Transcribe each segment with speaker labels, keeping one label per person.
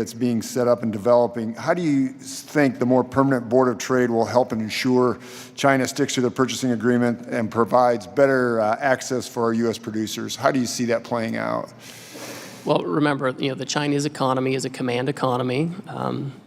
Speaker 1: that's being set up and developing, how do you think the more permanent Board of Trade will help and ensure China sticks to the purchasing agreement and provides better access for our U.S. producers? How do you see that playing out?
Speaker 2: Well, remember, the Chinese economy is a command economy.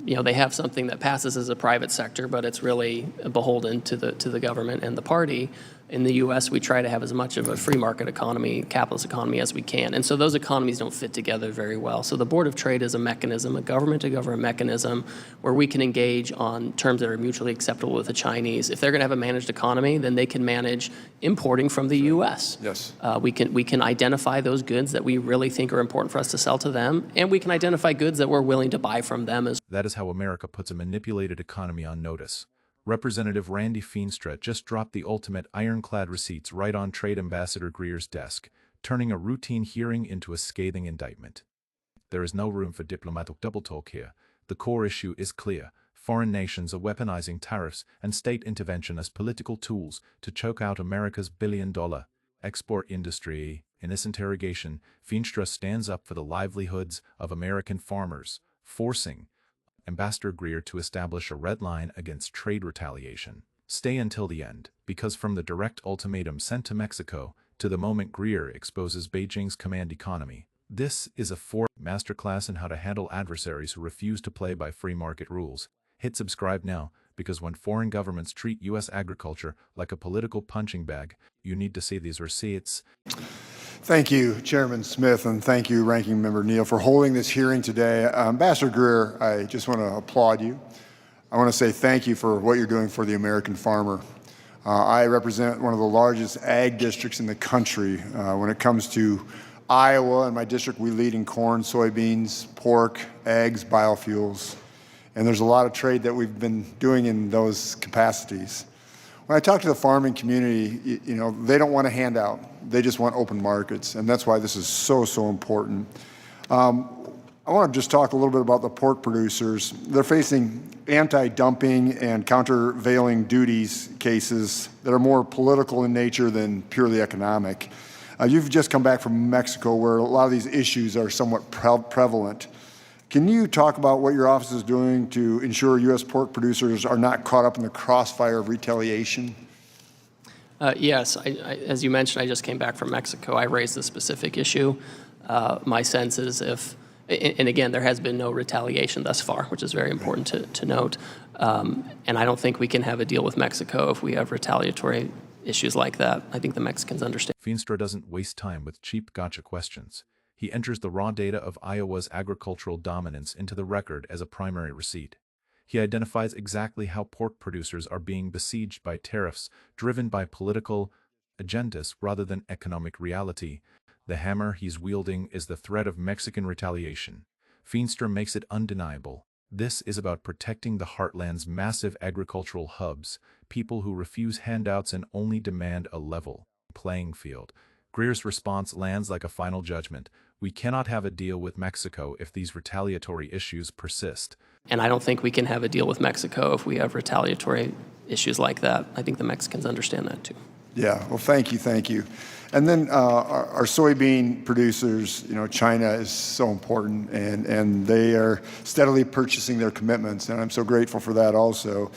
Speaker 2: They have something that passes as a private sector, but it's really beholden to the government and the party. In the U.S., we try to have as much of a free market economy, capitalist economy as we can. And so those economies don't fit together very well. So the Board of Trade is a mechanism, a government-to-government mechanism, where we can engage on terms that are mutually acceptable with the Chinese. If they're going to have a managed economy, then they can manage importing from the U.S.
Speaker 1: Yes.
Speaker 2: We can identify those goods that we really think are important for us to sell to them, and we can identify goods that we're willing to buy from them as well.
Speaker 3: That is how America puts a manipulated economy on notice. Representative Randy Feenstra just dropped the ultimate ironclad receipts right on Trade Ambassador Greer's desk, turning a routine hearing into a scathing indictment. There is no room for diplomatic double talk here. The core issue is clear. Foreign nations are weaponizing tariffs and state intervention as political tools to choke out America's billion-dollar export industry. In this interrogation, Feenstra stands up for the livelihoods of American farmers, forcing Ambassador Greear to establish a red line against trade retaliation. Stay until the end, because from the direct ultimatum sent to Mexico to the moment Greear exposes Beijing's command economy, this is a masterclass in how to handle adversaries who refuse to play by free market rules. Hit subscribe now, because when foreign governments treat U.S. agriculture like a political punching bag, you need to see these receipts.
Speaker 1: Thank you, Chairman Smith, and thank you, Ranking Member Neal, for holding this hearing today. Ambassador Greear, I just want to applaud you. I want to say thank you for what you're doing for the American farmer. I represent one of the largest ag districts in the country. When it comes to Iowa, in my district, we lead in corn, soybeans, pork, eggs, biofuels, and there's a lot of trade that we've been doing in those capacities. When I talk to the farming community, they don't want a handout. They just want open markets, and that's why this is so, so important. I want to just talk a little bit about the pork producers. They're facing anti-dumping and countervailing duties cases that are more political in nature than purely economic. You've just come back from Mexico, where a lot of these issues are somewhat prevalent. Can you talk about what your office is doing to ensure U.S. pork producers are not caught up in the crossfire of retaliation?
Speaker 2: Yes, as you mentioned, I just came back from Mexico. I raised this specific issue. My sense is and again, there has been no retaliation thus far, which is very important to note. And I don't think we can have a deal with Mexico if we have retaliatory issues like that. I think the Mexicans understand.
Speaker 3: Feenstra doesn't waste time with cheap gotcha questions. He enters the raw data of Iowa's agricultural dominance into the record as a primary receipt. He identifies exactly how pork producers are being besieged by tariffs driven by political agendas rather than economic reality. The hammer he's wielding is the threat of Mexican retaliation. Feenstra makes it undeniable. This is about protecting the heartland's massive agricultural hubs, people who refuse handouts and only demand a level playing field. Greer's response lands like a final judgment. We cannot have a deal with Mexico if these retaliatory issues persist.
Speaker 2: And I don't think we can have a deal with Mexico if we have retaliatory issues like that. I think the Mexicans understand that too.
Speaker 1: Yeah, well, thank you. And then our soybean producers, China is so important, and they are steadily purchasing their commitments, and I'm so grateful for that also.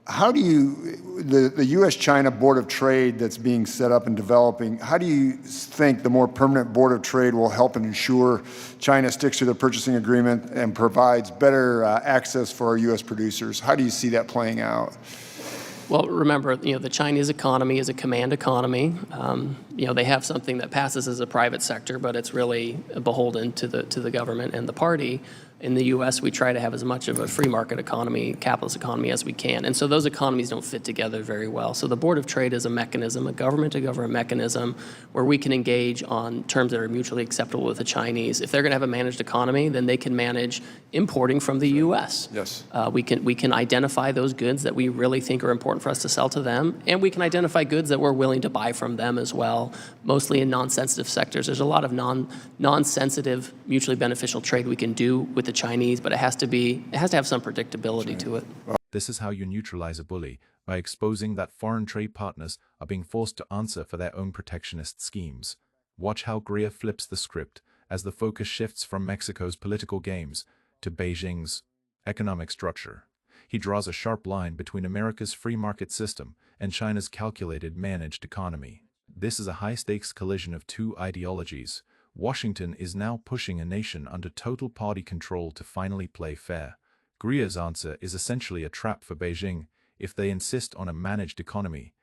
Speaker 1: How do the U.S.-China Board of Trade that's being set up and developing, how do you think the more permanent Board of Trade will help and ensure China sticks to the purchasing agreement and provides better access for our U.S. producers? How do you see that playing out?
Speaker 2: Well, remember, the Chinese economy is a command economy. They have something that passes as a private sector, but it's really beholden to the government and the party. In the U.S., we try to have as much of a free market economy, capitalist economy as we can. And so those economies don't fit together very well. So the Board of Trade is a mechanism, a government-to-government mechanism, where we can engage on terms that are mutually acceptable with the Chinese. If they're going to have a managed economy, then they can manage importing from the U.S.
Speaker 1: Yes.
Speaker 2: We can identify those goods that we really think are important for us to sell to them, and we can identify goods that we're willing to buy from them as well, mostly in non-sensitive sectors. There's a lot of non-sensitive, mutually beneficial trade we can do with the Chinese, but it has to have some predictability to it.
Speaker 3: This is how you neutralize a bully, by exposing that foreign trade partners are being forced to answer for their own protectionist schemes. Watch how Greear flips the script. as the focus shifts from Mexico's political games to Beijing's economic structure. He draws a sharp line between America's free market system and China's calculated, managed economy. This is a high-stakes collision of two ideologies. Washington is now pushing a nation under total party control to finally play fair. Greer's answer is essentially a trap for Beijing. If they insist on a managed economy,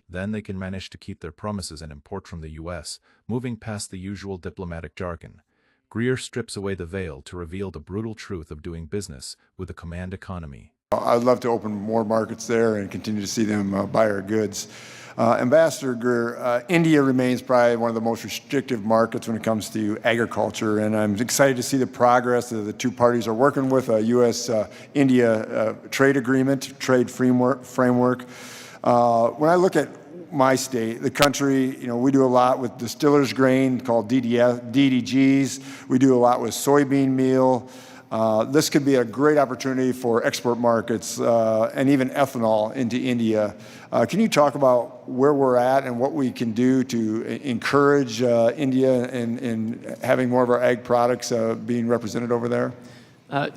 Speaker 3: then they can manage to keep their promises and import from the U.S., moving past the usual diplomatic jargon. Greer strips away the veil to reveal the brutal truth of doing business with a command economy.
Speaker 1: I'd love to open more markets there and continue to see them buy our goods. Ambassador Greer, India remains probably one of the most restrictive markets when it comes to agriculture, and I'm excited to see the progress that the two parties are working with a U.S.-India trade agreement, trade framework. When I look at my state, the country, we do a lot with distillers grain called DDGs. We do a lot with soybean meal. This could be a great opportunity for export markets and even ethanol into India. Can you talk about where we're at and what we can do to encourage India in having more of our ag products being represented over there?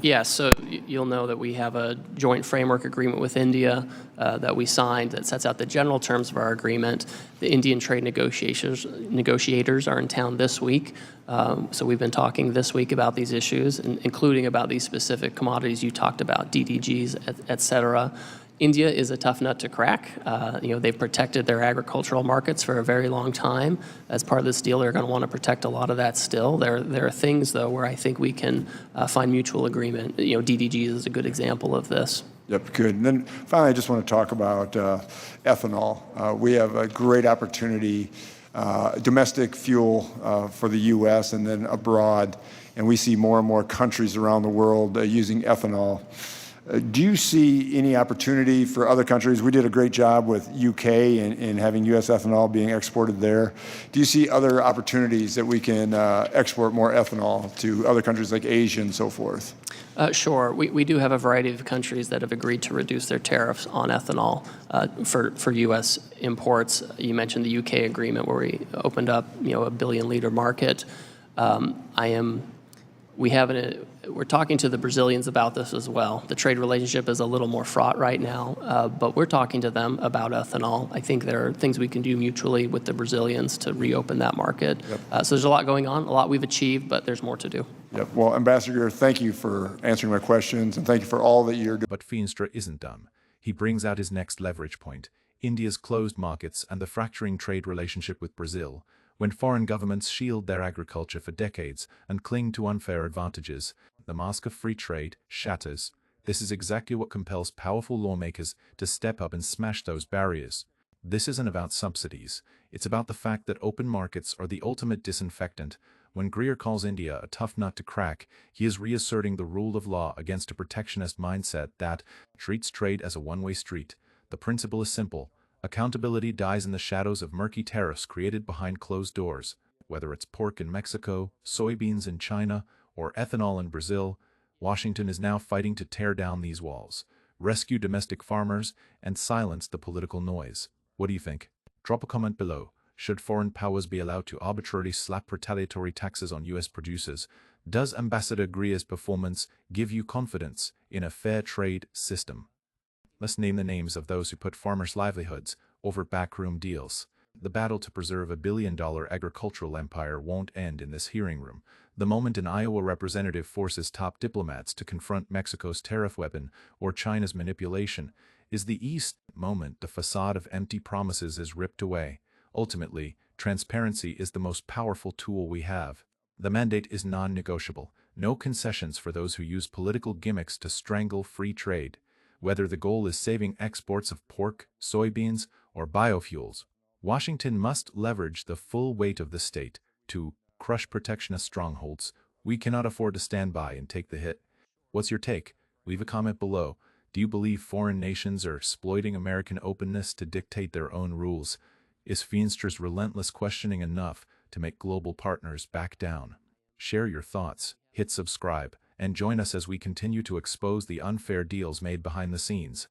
Speaker 2: Yes, so you'll know that we have a joint framework agreement with India that we signed that sets out the general terms of our agreement. The Indian trade negotiators are in town this week, so we've been talking this week about these issues, including about these specific commodities you talked about, DDGs, et cetera. India is a tough nut to crack. They've protected their agricultural markets for a very long time. As part of this deal, they're going to want to protect a lot of that still. There are things, though, where I think we can find mutual agreement. DDGs is a good example of this.
Speaker 1: Yep, good. And then finally, I just want to talk about ethanol. We have a great opportunity, domestic fuel for the U.S. and then abroad, and we see more and more countries around the world using ethanol. Do you see any opportunity for other countries? We did a great job with UK in having U.S. ethanol being exported there. Do you see other opportunities that we can export more ethanol to other countries like Asia and so forth?
Speaker 2: Sure. We do have a variety of countries that have agreed to reduce their tariffs on ethanol for U.S. imports. You mentioned the UK agreement where we opened up a billion-liter market. We're talking to the Brazilians about this as well. The trade relationship is a little more fraught right now, but we're talking to them about ethanol. I think there are things we can do mutually with the Brazilians to reopen that market. Yep. So there's a lot going on, a lot we've achieved, but there's more to do.
Speaker 1: Yep. Well, Ambassador, thank you for answering my questions, and thank you for all that you're doing.
Speaker 3: But Feenstra isn't done. He brings out his next leverage point, India's closed markets and the fracturing trade relationship with Brazil. When foreign governments shield their agriculture for decades and cling to unfair advantages, the mask of free trade shatters. This is exactly what compels powerful lawmakers to step up and smash those barriers. This isn't about subsidies. It's about the fact that open markets are the ultimate disinfectant. When Greer calls India a tough nut to crack, he is reasserting the rule of law against a protectionist mindset that treats trade as a one-way street. The principle is simple. Accountability dies in the shadows of murky tariffs created behind closed doors. Whether it's pork in Mexico, soybeans in China, or ethanol in Brazil, Washington is now fighting to tear down these walls, rescue domestic farmers, and silence the political noise. What do you think? Drop a comment below. Should foreign powers be allowed to arbitrarily slap retaliatory taxes on U.S. producers? Does Ambassador Greer's performance give you confidence in a fair trade system? Let's name the names of those who put farmers' livelihoods over backroom deals. The battle to preserve a billion-dollar agricultural empire won't end in this hearing room. The moment an Iowa representative forces top diplomats to confront Mexico's tariff weapon or China's manipulation is the East moment the facade of empty promises is ripped away. Ultimately, transparency is the most powerful tool we have. The mandate is non-negotiable. No concessions for those who use political gimmicks to strangle free trade. Whether the goal is saving exports of pork, soybeans, or biofuels, Washington must leverage the full weight of the state to crush protectionist strongholds. We cannot afford to stand by and take the hit. What's your take? Leave a comment below. Do you believe foreign nations are exploiting American openness to dictate their own rules? Is Feenstra's relentless questioning enough to make global partners back down? Share your thoughts, hit subscribe, and join us as we continue to expose the unfair deals made behind the scenes.